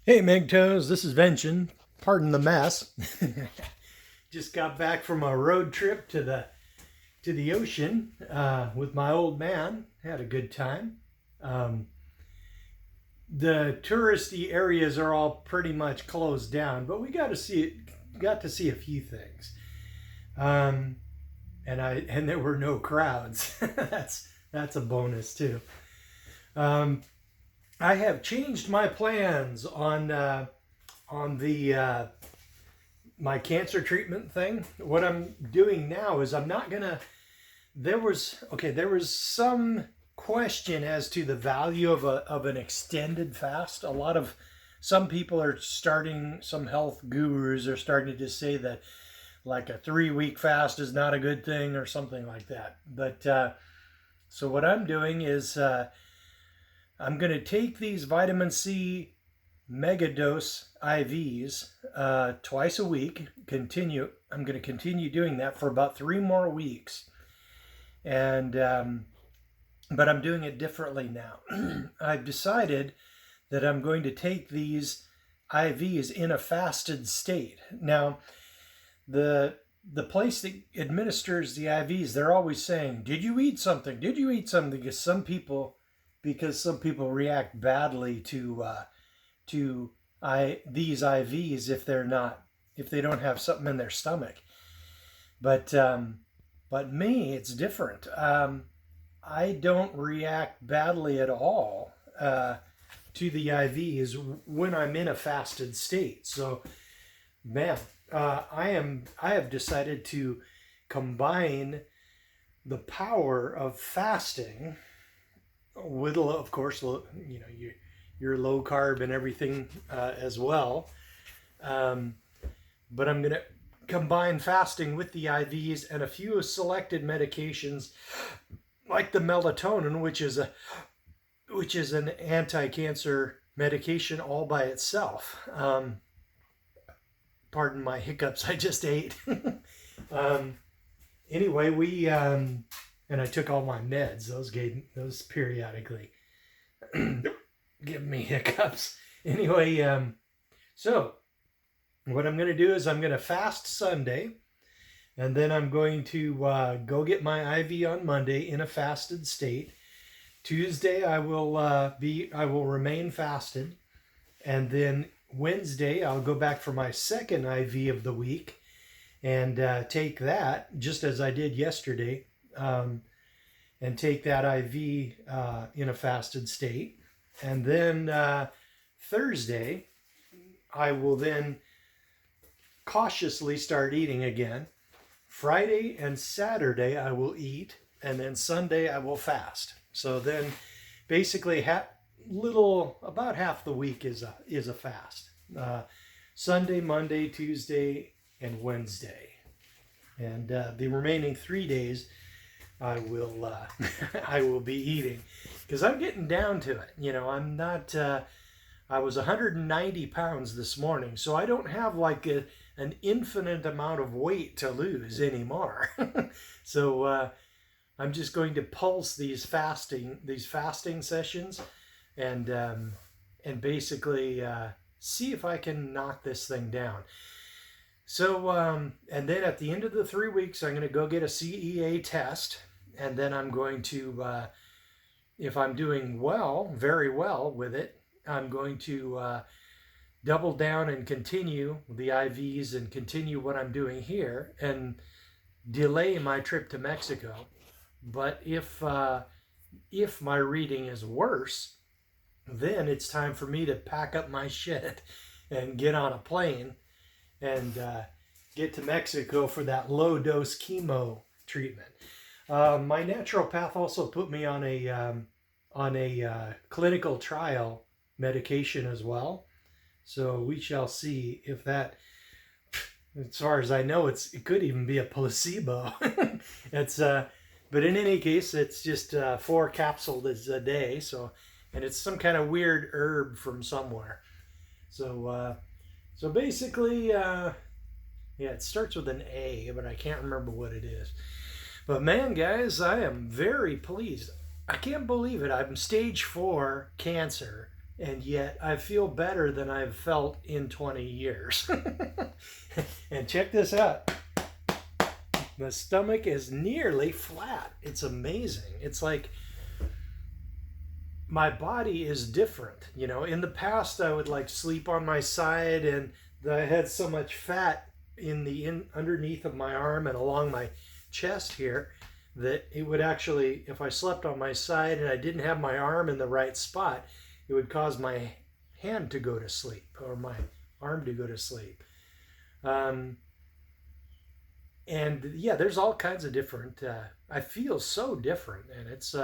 Hey MGTOWs, this is Vention. Pardon the mess. Just got back from a road trip to the ocean with my old man. Had a good time. Um, the touristy areas are all pretty much closed down, but we got to see a few things. Um, and there were no crowds. That's a bonus too. Um, I have changed my plans on the my cancer treatment thing. What I'm doing now is I'm not gonna. There was some question as to the value of an extended fast. Some people are starting, some health gurus are starting to say that like a 3 week fast is not a good thing or something like that. But so what I'm doing is I'm going to take these vitamin C megadose IVs twice a week. I'm going to continue doing that for about 3 more weeks, and but I'm doing it differently now. I've decided that I'm going to take these IVs in a fasted state. Now, the place that administers the IVs, they're always saying, "Did you eat something? Did you eat something?" Because some people react badly to these IVs if they don't have something in their stomach. But me, it's different. I don't react badly at all to the IVs when I'm in a fasted state. So, man, I have decided to combine the power of fasting with, of course, your low carb and everything as well. But I'm going to combine fasting with the IVs and a few selected medications like the melatonin, which is an anti-cancer medication all by itself. Pardon my hiccups, I just ate. Anyway, and I took all my meds. Those periodically give me hiccups. Anyway, so what I'm going to do is I'm going to fast Sunday, and then I'm going to go get my IV on Monday in a fasted state. Tuesday I will remain fasted, and then Wednesday I'll go back for my second IV of the week and take that just as I did yesterday, and take that IV in a fasted state. And then Thursday, I will then cautiously start eating again. Friday and Saturday, I will eat, and then Sunday, I will fast. So then basically about half the week is a fast. Sunday, Monday, Tuesday, and Wednesday. And the remaining 3 days, I will I will be eating, because I'm getting down to it. I'm not. I was 190 pounds this morning, so I don't have like an infinite amount of weight to lose anymore. So I'm just going to pulse these fasting sessions, and basically see if I can knock this thing down. So, and then at the end of the 3 weeks, I'm going to go get a CEA test. And then I'm going to, if I'm doing very well with it, I'm going to double down and continue the IVs and continue what I'm doing here and delay my trip to Mexico. But if my reading is worse, then it's time for me to pack up my shit and get on a plane and get to Mexico for that low dose chemo treatment. My naturopath also put me on a clinical trial medication as well. So we shall see if that, as far as I know, it could even be a placebo. But in any case, it's just 4 capsules a day. So, and it's some kind of weird herb from somewhere. So basically, it starts with an A, but I can't remember what it is. But man, guys, I am very pleased. I can't believe it. I'm stage 4 cancer, and yet I feel better than I've felt in 20 years. And check this out. The stomach is nearly flat. It's amazing. It's like my body is different. You know, in the past I would like sleep on my side, and I had so much fat underneath of my arm and along my chest here that it would actually, if I slept on my side and I didn't have my arm in the right spot, it would cause my hand to go to sleep or my arm to go to sleep. And yeah, there's all kinds of different, I feel so different. And it's,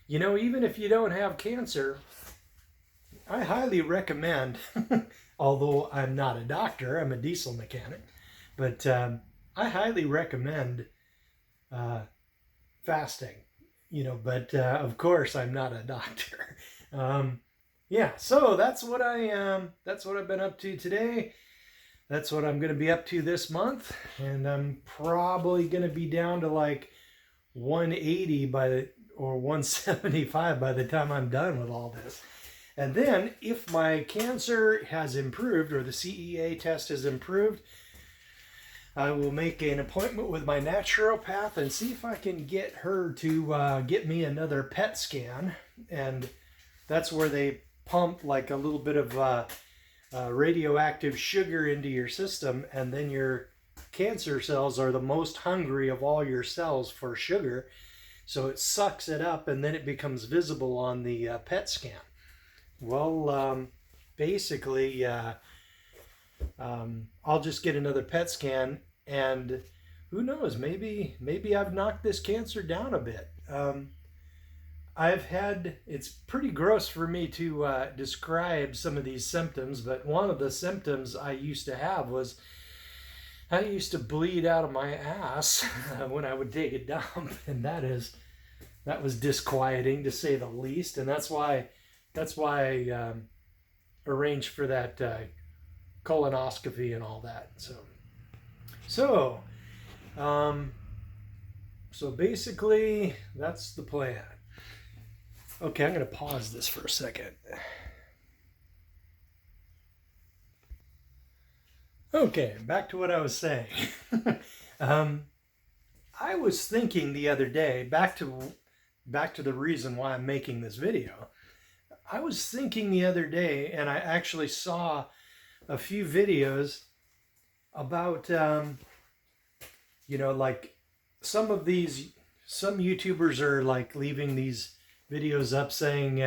you know, even if you don't have cancer, I highly recommend, although I'm not a doctor, I'm a diesel mechanic, but I highly recommend fasting, you know, but of course I'm not a doctor. Yeah, so that's what I've been up to today. That's what I'm going to be up to this month, and I'm probably going to be down to like 180 or 175 by the time I'm done with all this. And then if my cancer has improved or the CEA test has improved, I will make an appointment with my naturopath and see if I can get her to get me another PET scan. And that's where they pump like a little bit of radioactive sugar into your system, and then your cancer cells are the most hungry of all your cells for sugar, so it sucks it up and then it becomes visible on the PET scan. Well, basically I'll just get another PET scan, and who knows, maybe I've knocked this cancer down a bit. It's pretty gross for me to describe some of these symptoms, but one of the symptoms I used to have was I used to bleed out of my ass when I would take a dump, and that was disquieting to say the least, and that's why I arranged for that colonoscopy and all that. So basically that's the plan. Okay, I'm going to pause this for a second. Okay, back to what I was saying. I was thinking the other day, back to the reason why I'm making this video. I was thinking the other day, and I actually saw a few videos about, you know, like some YouTubers are like leaving these videos up saying,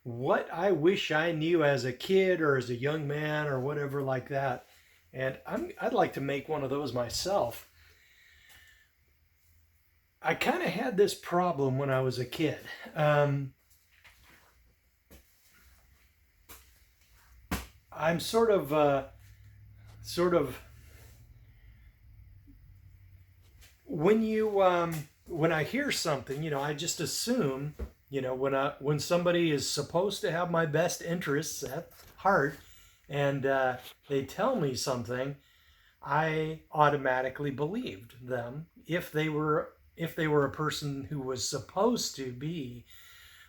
what I wish I knew as a kid or as a young man or whatever like that. And I'd like to make one of those myself. I kind of had this problem when I was a kid. I'm sort of when I hear something, you know, I just assume, you know, when somebody is supposed to have my best interests at heart, and they tell me something, I automatically believed them if they were a person who was supposed to be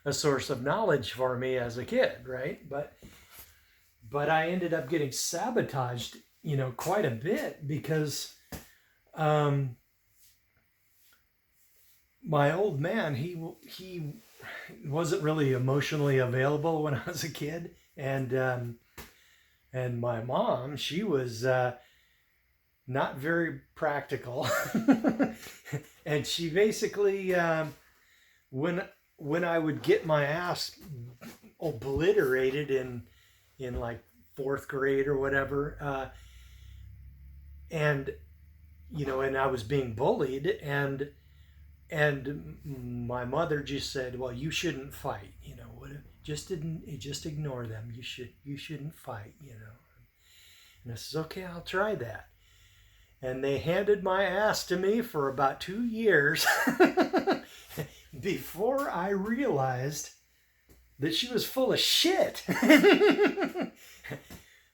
a source of knowledge for me as a kid, right? But I ended up getting sabotaged, you know, quite a bit because my old man, he wasn't really emotionally available when I was a kid, and my mom, she was not very practical, and she basically when I would get my ass obliterated in like 4th grade or whatever, and you know, and I was being bullied, and my mother just said, well, you shouldn't fight, you know, just ignore them. You shouldn't fight, you know. And I said, okay, I'll try that. And they handed my ass to me for about 2 years before I realized that she was full of shit.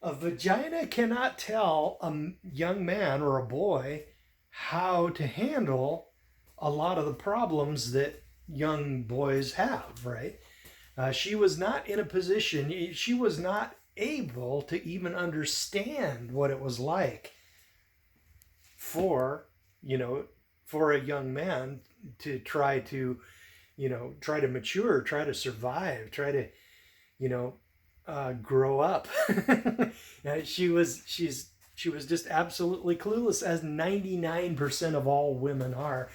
A vagina cannot tell a young man or a boy how to handle a lot of the problems that young boys have, right? She was not in a position, she was not able to even understand what it was like for, for a young man to try to, try to mature, try to survive, try to, grow up. she was just absolutely clueless, as 99% of all women are.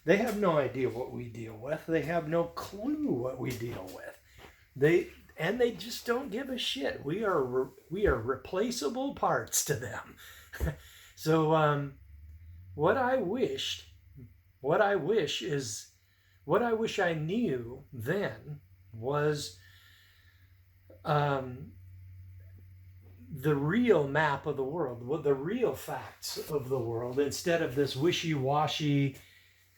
They have no idea what we deal with. They have no clue what we deal with. They just don't give a shit. We are replaceable parts to them. So what I wish I knew then was the real map of the world, the real facts of the world, instead of this wishy-washy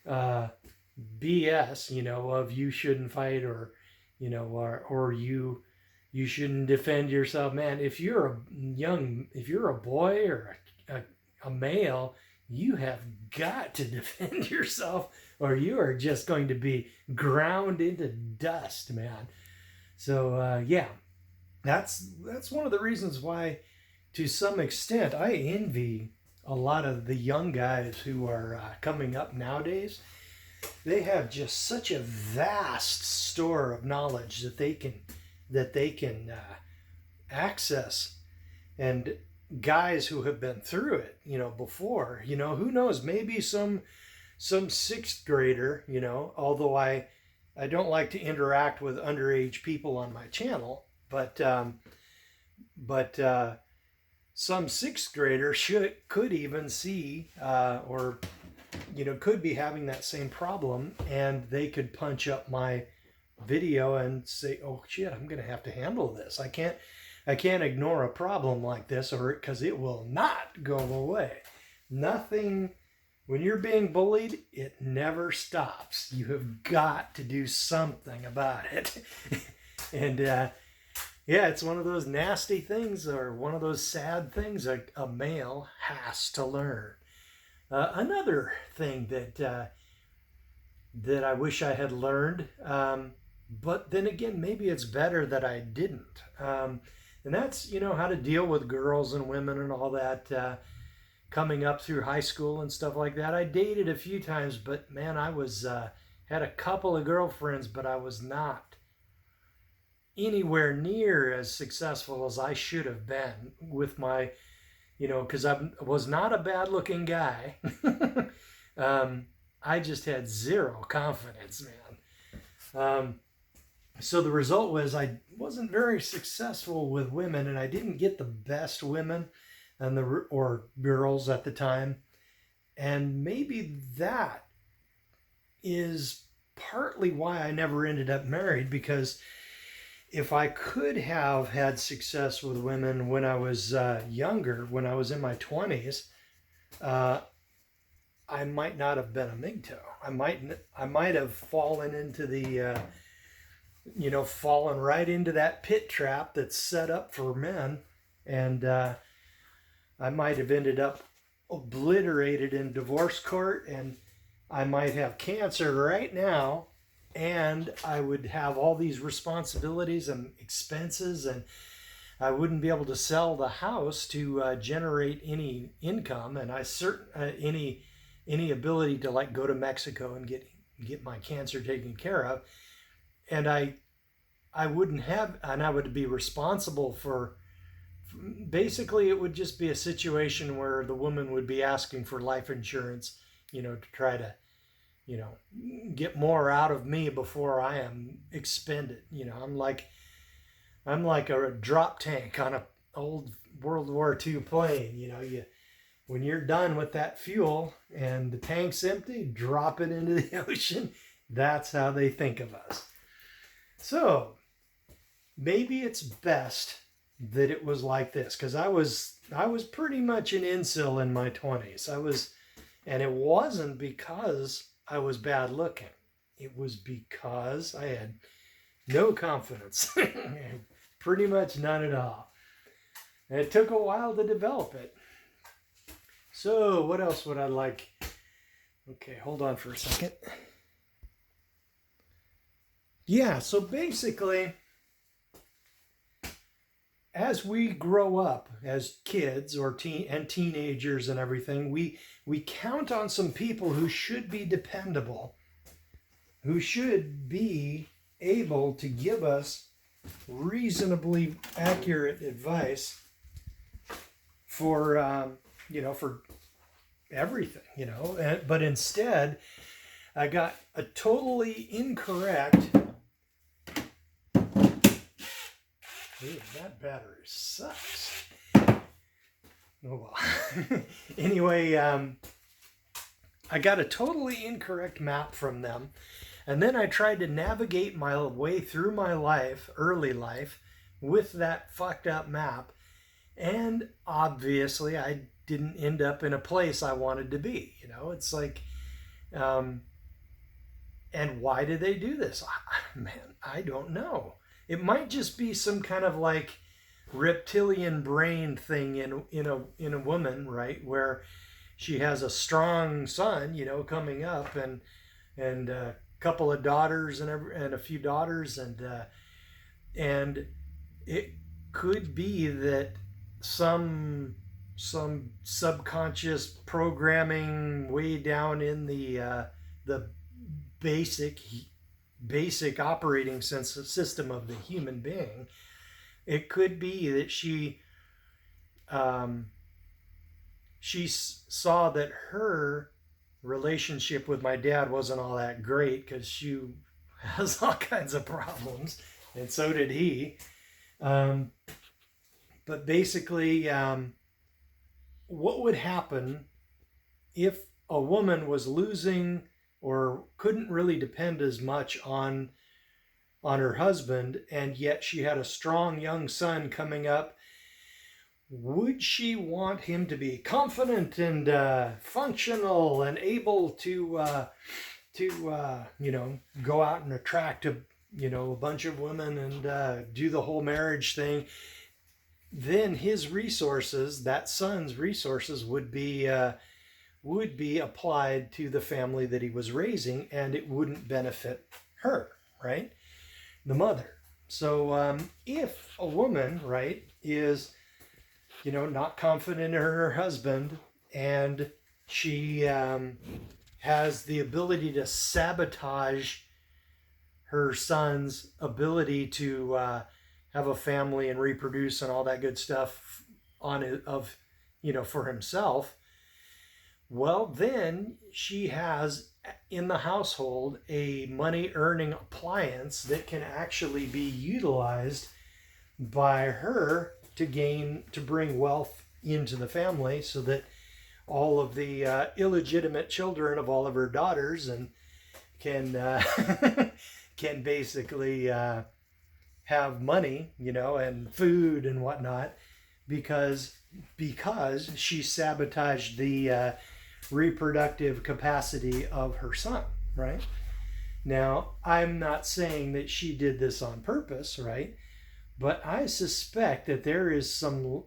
BS, of you shouldn't fight, or you shouldn't defend yourself. Man, if you're a boy or a male, you have got to defend yourself, or you are just going to be ground into dust, man. So yeah, that's one of the reasons why, to some extent, I envy a lot of the young guys who are coming up nowadays. They have just such a vast store of knowledge that they can access, and guys who have been through it, before, who knows, maybe some sixth grader, although I don't like to interact with underage people on my channel, but some sixth grader could even see or could be having that same problem, and they could punch up my video and say, oh shit, I'm gonna have to handle this. I can't ignore a problem like this, or because it will not go away. Nothing, when you're being bullied, it never stops. You have got to do something about it. And yeah, it's one of those nasty things, or one of those sad things a male has to learn. Another thing that I wish I had learned, but then again, maybe it's better that I didn't. And that's, how to deal with girls and women and all that, coming up through high school and stuff like that. I dated a few times, but man, I was had a couple of girlfriends, but I was not anywhere near as successful as I should have been with my, because I was not a bad looking guy. I just had zero confidence, man. So the result was I wasn't very successful with women, and I didn't get the best women or girls at the time. And maybe that is partly why I never ended up married, because if I could have had success with women when I was younger, when I was in my 20s, I might not have been a MGTOW. I might have fallen into the, fallen right into that pit trap that's set up for men, and I might have ended up obliterated in divorce court, and I might have cancer right now, and I would have all these responsibilities and expenses, and I wouldn't be able to sell the house to generate any income, and any ability to like go to Mexico and get my cancer taken care of, and I wouldn't have, and I would be responsible for. Basically, it would just be a situation where the woman would be asking for life insurance, to try to, get more out of me before I am expended. I'm like a drop tank on an old World War II plane. When you're done with that fuel and the tank's empty, drop it into the ocean. That's how they think of us. So maybe it's best that it was like this, because I was pretty much an incel in my 20s. And it wasn't because I was bad looking. It was because I had no confidence. Pretty much none at all. And it took a while to develop it. So what else would I like? Okay, hold on for a second. Yeah, so basically, as we grow up as kids or teenagers and everything, we count on some people who should be dependable, who should be able to give us reasonably accurate advice for for everything, but instead I got a totally incorrect. Dude, that battery sucks. Oh well. Anyway, I got a totally incorrect map from them. And then I tried to navigate my way through my life, early life, with that fucked up map. And obviously, I didn't end up in a place I wanted to be. It's like, and why did they do this? Man, I don't know. It might just be some kind of like reptilian brain thing in a woman, right? Where she has a strong son, coming up, and a couple of daughters and a few daughters, and it could be that some subconscious programming way down in the basic operating system of the human being. It could be that she saw that her relationship with my dad wasn't all that great because she has all kinds of problems, and so did he. But basically, what would happen if a woman was losing or couldn't really depend as much on her husband, and yet she had a strong young son coming up? Would she want him to be confident and functional and able to go out and attract a bunch of women and do the whole marriage thing? Then his resources, that son's resources, would be applied to the family that he was raising, and it wouldn't benefit her, right? The mother. So if a woman, right, is not confident in her husband, and she has the ability to sabotage her son's ability to have a family and reproduce and all that good stuff for himself, well, then she has in the household a money earning appliance that can actually be utilized by her to bring wealth into the family, so that all of the illegitimate children of all of her daughters and can can basically have money, and food and whatnot, because she sabotaged the reproductive capacity of her son, right? Now, I'm not saying that she did this on purpose, right? But I suspect that there is some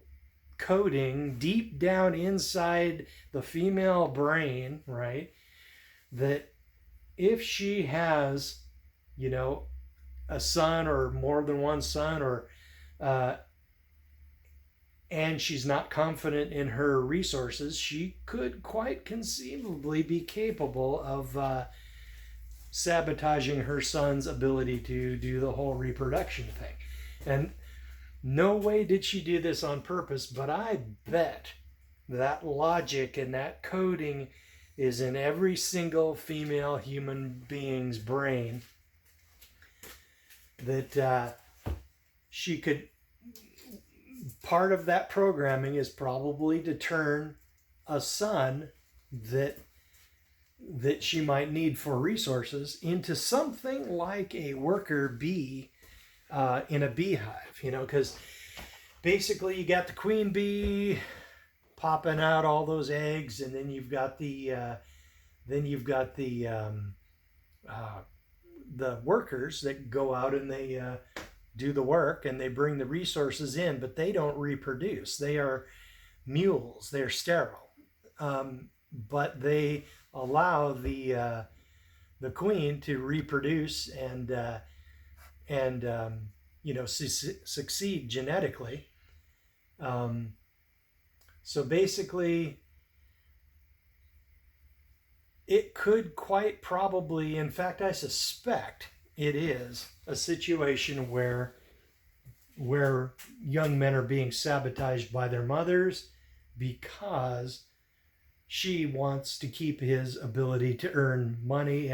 coding deep down inside the female brain, right? That if she has, a son or more than one son, or and she's not confident in her resources, she could quite conceivably be capable of sabotaging her son's ability to do the whole reproduction thing. And no way did she do this on purpose, but I bet that logic and that coding is in every single female human being's brain, that she could, part of that programming is probably to turn a son that she might need for resources into something like a worker bee in a beehive, because basically you got the queen bee popping out all those eggs, and then you've got the workers that go out and they do the work and they bring the resources in, but they don't reproduce. They are mules. They're sterile, but they allow the queen to reproduce and and succeed genetically. So basically, it could quite probably, in fact, I suspect it is a situation where young men are being sabotaged by their mothers because she wants to keep his ability to earn money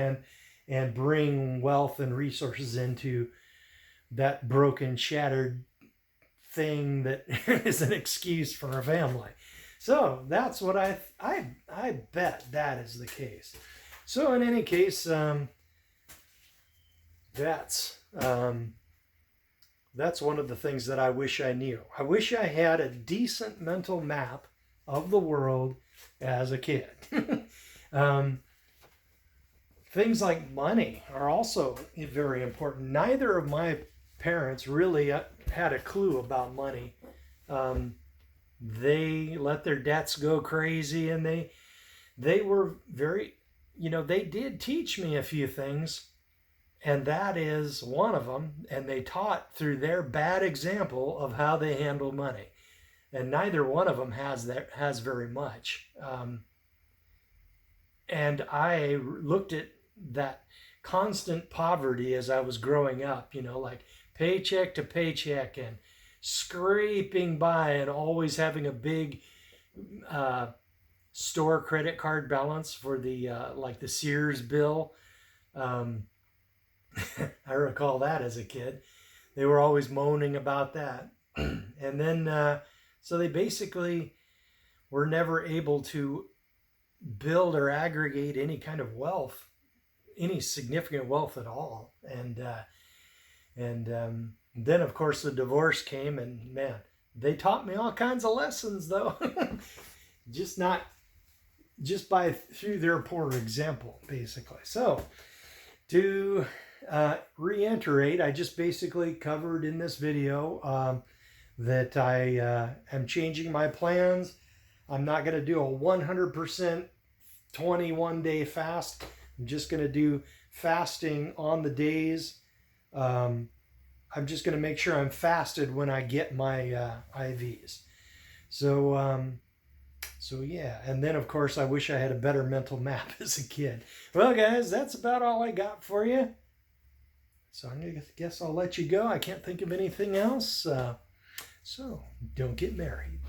and bring wealth and resources into that broken, shattered thing that is an excuse for a family. So that's what I bet that is the case. So in any case, that's one of the things that I wish I knew. I wish I had a decent mental map of the world as a kid. Things like money are also very important. Neither of my parents really had a clue about money. They let their debts go crazy, and they were very, they did teach me a few things, and that is one of them. And they taught through their bad example of how they handle money. And neither one of them has very much. And I looked at that constant poverty as I was growing up, like paycheck to paycheck and scraping by and always having a big store credit card balance for the like the Sears bill. I recall that as a kid. They were always moaning about that. And then so they basically were never able to build or aggregate any kind of wealth, any significant wealth at all. And then of course the divorce came, and man, they taught me all kinds of lessons though. just through their poor example, basically. So to reiterate, I just basically covered in this video that I am changing my plans. I'm not going to do a 100% 21-day fast. I'm just going to do fasting on the days. I'm just going to make sure I'm fasted when I get my IVs. So yeah. And then, of course, I wish I had a better mental map as a kid. Well, guys, that's about all I got for you. So I guess I'll let you go. I can't think of anything else. So don't get married.